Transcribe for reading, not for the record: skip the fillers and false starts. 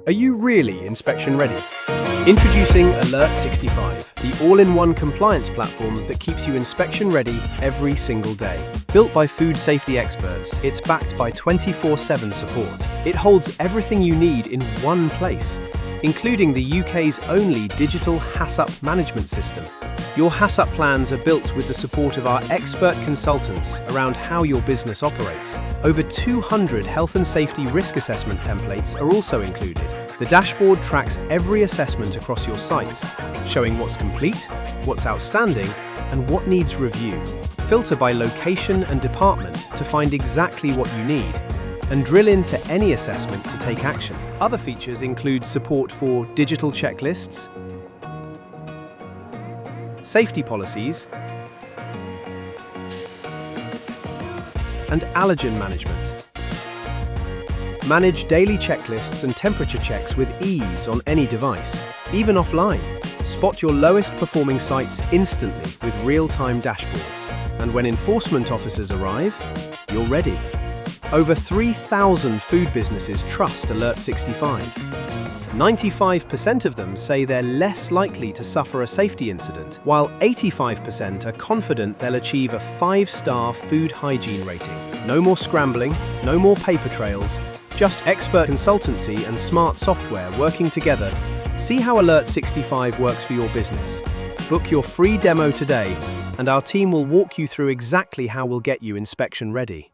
Are you really inspection ready? Introducing Alert65, the all-in-one compliance platform that keeps you inspection ready every single day. Built by food safety experts, it's backed by 24/7 support. It holds everything you need in one place, including the UK's only digital HACCP management system. Your HACCP plans are built with the support of our expert consultants around how your business operates. Over 200 health and safety risk assessment templates are also included. The dashboard tracks every assessment across your sites, showing what's complete, what's outstanding, and what needs review. Filter by location and department to find exactly what you need, and drill into any assessment to take action. Other features include support for digital checklists, safety policies, and allergen management. Manage daily checklists and temperature checks with ease on any device, even offline. Spot your lowest performing sites instantly with real-time dashboards. And when enforcement officers arrive, you're ready. Over 3,000 food businesses trust Alert65. 95% of them say they're less likely to suffer a safety incident, while 85% are confident they'll achieve a 5-star food hygiene rating. No more scrambling, no more paper trails, just expert consultancy and smart software working together. See how Alert65 works for your business. Book your free demo today, and our team will walk you through exactly how we'll get you inspection ready.